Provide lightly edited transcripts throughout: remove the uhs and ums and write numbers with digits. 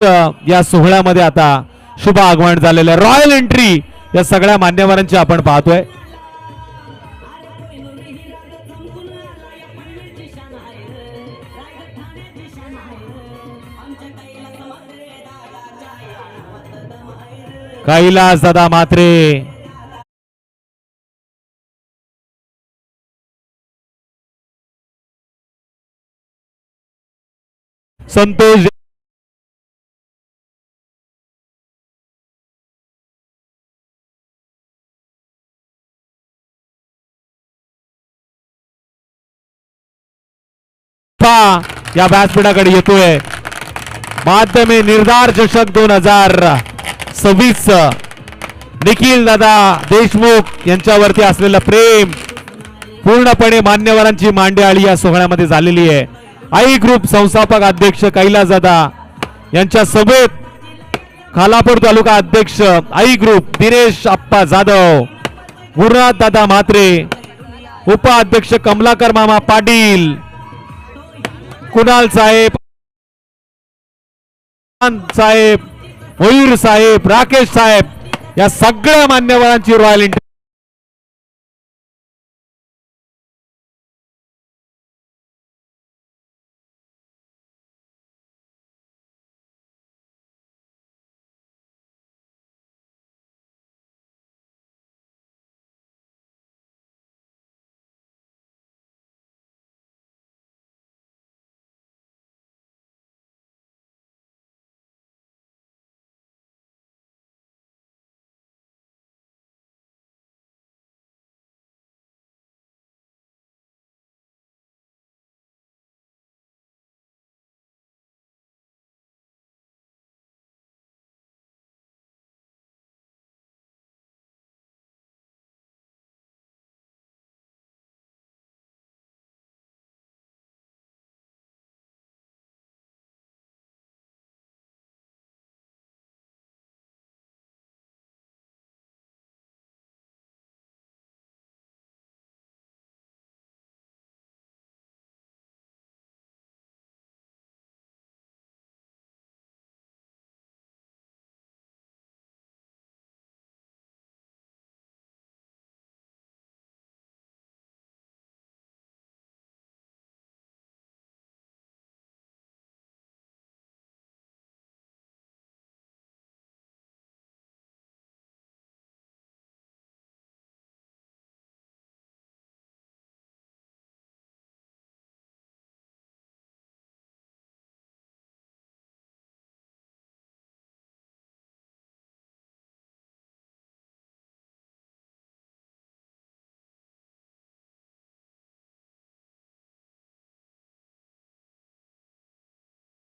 या सोहळ्यामध्ये आता शुभ आगमन झालेलं आहे. रॉयल एंट्री या सगळ्या मान्यवरांची आपण पाहतोय. कैलास दादा म्हात्रे, संतोष या व्यासपीठाकडे येतोय. माध्यमे निर्धार चषक 2026 निखिल दादा देशमुख यांच्यावरती असलेलं प्रेम पूर्णपणे मान्यवरांची मांडेआळी या सोहळ्यामध्ये झालेली आहे. आई ग्रुप संस्थापक अध्यक्ष कैलास दादा यांच्या सोबत खालापूर तालुका अध्यक्ष आई ग्रुप दिनेश आप्पा जाधव, गुरुनाथ दादा म्हात्रे, उपाध्यक्ष कमलाकर मामा पाटील, कुणाल साहेब साहेब, मयूर साहेब, राकेश साहेब या सगळ्या मान्यवरांची रॉयल एंट्री.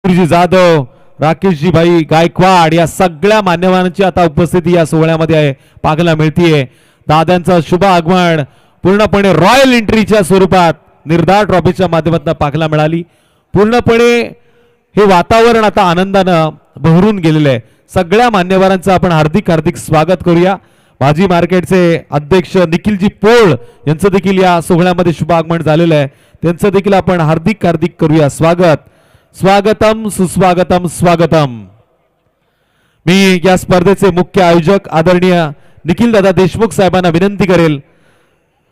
जाधव, राकेशजी भाई गायकवाड या सगळ्या मान्यवरांची आता उपस्थिती या सोहळ्यामध्ये आहे पाहायला मिळतीये. दादांचं शुभ आगमन पूर्णपणे रॉयल एंट्रीच्या स्वरूपात निर्धार ट्रॉफीच्या माध्यमातून पाहायला मिळाली. पूर्णपणे हे वातावरण आता आनंदानं बहरून गेलेलं आहे. सगळ्या मान्यवरांचं आपण हार्दिक हार्दिक स्वागत करूया. भाजी मार्केटचे अध्यक्ष निखिलजी पोळ यांचं देखील या सोहळ्यामध्ये शुभ आगमन झालेलं आहे. त्यांचं देखील आपण हार्दिक हार्दिक करूया स्वागत. स्वागतम सुस्वागतम स्वागतम. मी या स्पर्धेचे मुख्य आयोजक आदरणीय निखिल दादा देशमुख साहेबांना विनंती करेल,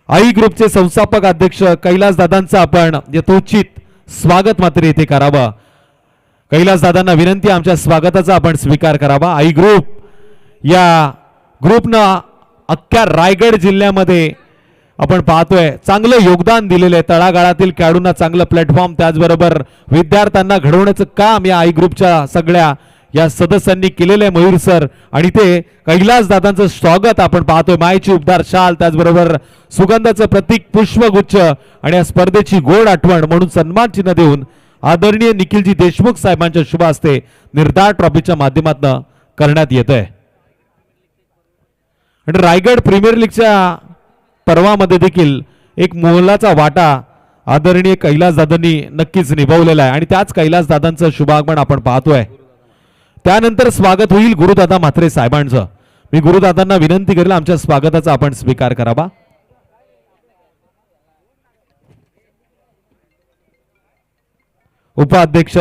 आई ग्रुपचे संस्थापक अध्यक्ष कैलास दादांचं आपण यथोचित स्वागत मात्र येथे करावं. कैलास दादांना विनंती आमच्या स्वागताचा आपण स्वीकार करावा. आई ग्रुप या ग्रुपनं अख्ख्या रायगड जिल्ह्यामध्ये आपण पाहतोय चांगलं योगदान दिलेलं आहे. तळागाळातील खेळाडूंना चांगलं प्लॅटफॉर्म, त्याचबरोबर विद्यार्थ्यांना घडवण्याचं काम या आई ग्रुपच्या सगळ्या या सदस्यांनी केलेलं आहे. मयूर सर आणि ते कैलास दादांचं स्वागत आपण पाहतोय. मायेची उबदार शाल, त्याचबरोबर सुगंधाचं प्रतीक पुष्पगुच्छ आणि या स्पर्धेची गोड आठवण म्हणून सन्मान चिन्ह देऊन आदरणीय निखिलजी देशमुख साहेबांच्या शुभ हस्ते निर्धार ट्रॉफीच्या माध्यमातून करण्यात येत आहे. आणि रायगड प्रीमियर लीगच्या पर्वामध्ये देखील एक मोलाचा वाटा आदरणीय कैलास दादांनी नक्कीच निभावलेला आहे आणि त्याच कैलास दादांचं शुभागमन आपण पाहतोय. त्यानंतर स्वागत होईल गुरुदादा म्हात्रे साहेबांचं. मी गुरुदादांना विनंती करेल आमच्या स्वागताचा आपण स्वीकार करावा. उपाध्यक्ष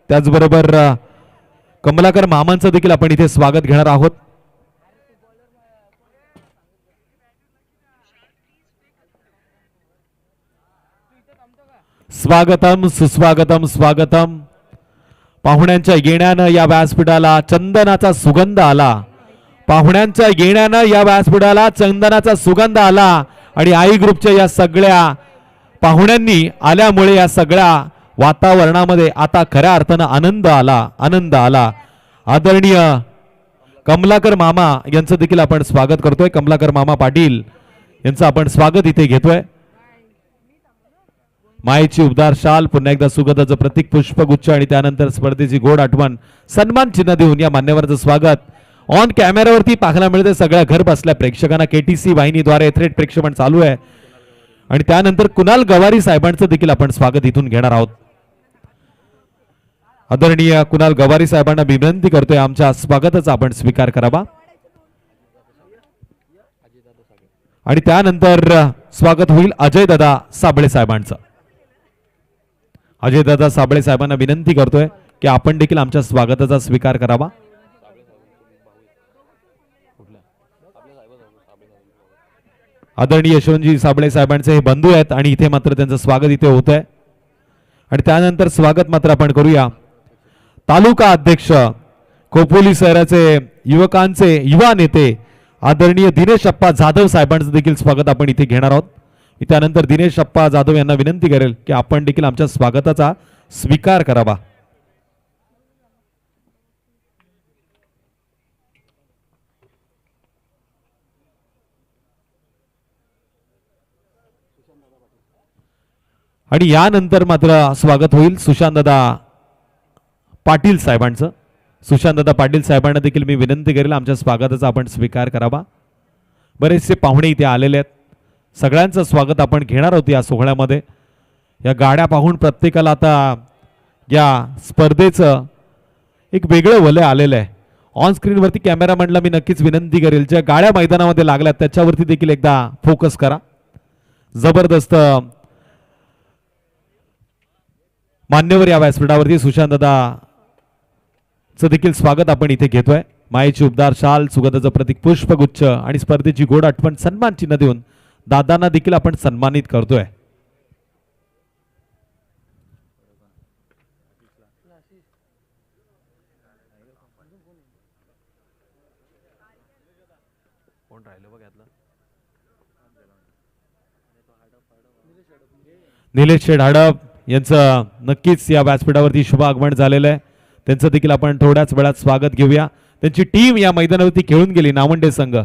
त्याचबरोबर कमलाकर मामांचं देखील आपण इथे स्वागत घेणार आहोत. स्वागतम सुस्वागतम स्वागतम. पाहुण्यांच्या येण्यानं या व्यासपीठाला चंदनाचा सुगंध आला. पाहुण्यांच्या येण्यानं या व्यासपीठाला चंदनाचा सुगंध आला आणि आई ग्रुपच्या या सगळ्या पाहुण्यांनी आल्यामुळे या सगळ्या वातावरणामध्ये आता खऱ्या अर्थानं आनंद आला. आदरणीय कमलाकर मामा यांचं देखील आपण स्वागत करतोय. कमलाकर मामा पाटील यांचं आपण स्वागत इथे घेतोय. मायेची उबदार शाल, पुन्हा एकदा सुगंधाचं प्रतीक पुष्पगुच्छ आणि त्यानंतर स्पर्धेची गोड आठवण सन्मान चिन्ह देऊन या मान्यवरांचं स्वागत ऑन कॅमेऱ्यावरती पाहायला मिळते. सगळ्या घर बसल्या प्रेक्षकांना केटीसी वाहिनीद्वारे थेट प्रेक्षेपण चालू आहे. आणि त्यानंतर कुणाल गवारी साहेबांचं देखील आपण स्वागत इथून घेणार आहोत. आदरणीय कुणाल गवारी साहेबांना विनंती करतोय आमच्या स्वागताचा आपण स्वीकार करावा. आणि त्यानंतर स्वागत होईल अजयदादा साबळे साहेबांचं. अजयदादा साबळे साहेबांना विनंती करतोय की आपण देखील आमच्या स्वागताचा स्वीकार करावा. आदरणीय यशवंतजी साबळे साहेबांचे हे बंधू आहेत आणि इथे मात्र त्यांचं स्वागत इथे होत आहे. आणि त्यानंतर स्वागत मात्र आपण करूया तालुका अध्यक्ष खोपोली शहराचे युवकांचे युवा नेते आदरणीय दिनेश अप्पा जाधव साहेबांचं देखील स्वागत आपण इथे घेणार आहोत. त्यानंतर दिनेश अप्पा जाधव यांना विनंती करेल की आपण देखील आमच्या स्वागताचा स्वीकार करावा. आणि यानंतर मात्र स्वागत होईल सुशांतदादा पाटील साहेबांचं. सुशांतदादा पाटील साहेबांना देखील मी विनंती करेल आमच्या स्वागताचा आपण स्वीकार करावा. बरेचसे पाहुणे इथे आलेले आहेत. सगळ्यांचं स्वागत आपण घेणार आहोत या सोहळ्यामध्ये. या गाड्या पाहून प्रत्येकाला आता या स्पर्धेचं एक वेगळं वलय आलेलं आहे. ऑन स्क्रीनवरती कॅमेरामॅनला मी नक्कीच विनंती करेल ज्या गाड्या मैदानामध्ये लागल्यात त्याच्यावरती देखील एकदा फोकस करा. जबरदस्त मान्यवर या व्यासपीठावरती सुशांतदादाचं देखील स्वागत आपण इथे घेतोय. मायेची उबदार शाल, सुगंधाचं प्रतीक पुष्पगुच्छ आणि स्पर्धेची गोड आठवण सन्मान चिन्ह देऊन दादांना देखील आपण सन्मानित करतोय. निलेश शेठ हडप यांचं नक्कीच या व्यासपीठावरती शुभ आगमन झालेलं आहे. त्यांचं देखील आपण थोड्याच वेळात स्वागत घेऊया. त्यांची टीम या मैदानावरती खेळून गेली नावंडे संघ.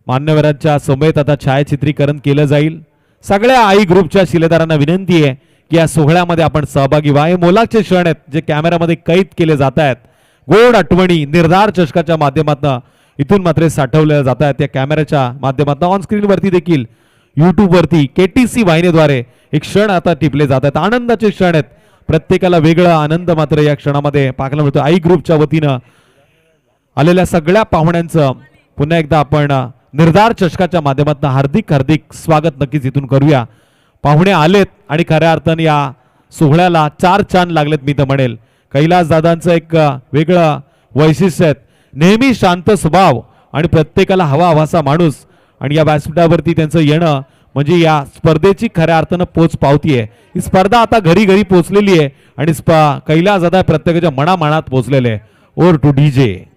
मान्यवरांच्या समेत आता छायाचित्रीकरण केलं जाईल. सगळ्या आई ग्रुपच्या शिलेदारांना विनंती आहे की या सोहळ्यामध्ये आपण सहभागी व्हा. हे मोलाचे क्षण आहेत जे कॅमेरामध्ये कैद केले जात आहेत. गोड आठवणी निर्धार चषकाच्या माध्यमातून इथून मात्र साठवल्या जात आहेत. त्या कॅमेऱ्याच्या माध्यमातून ऑन स्क्रीनवरती देखील युट्यूब वरती केटीसी वाहिनीद्वारे एक क्षण आता टिपले जात आहेत. आनंदाचे क्षण आहेत. प्रत्येकाला वेगळा आनंद मात्र या क्षणामध्ये पाहायला मिळतो. आई ग्रुपच्या वतीनं आलेल्या सगळ्या पाहुण्यांचं पुन्हा एकदा आपण निर्धार चषकाच्या माध्यमातून हार्दिक हार्दिक स्वागत नक्कीच इथून करूया. पाहुणे आलेत आणि खऱ्या अर्थाने या सोहळ्याला चार चांद लागलेत मी तर म्हणेल. कैलास दादांचं एक वेगळं वैशिष्ट्य आहे. नेहमी शांत स्वभाव आणि प्रत्येकाला हवासा माणूस आणि या व्यासपीठावरती त्यांचं येणं म्हणजे या स्पर्धेची खऱ्या अर्थानं पोच पावती आहे. ही स्पर्धा आता घरी घरी पोचलेली आहे आणि कैलास दादा प्रत्येकाच्या मनामनात पोचलेले आहे. ओर टू डीजे.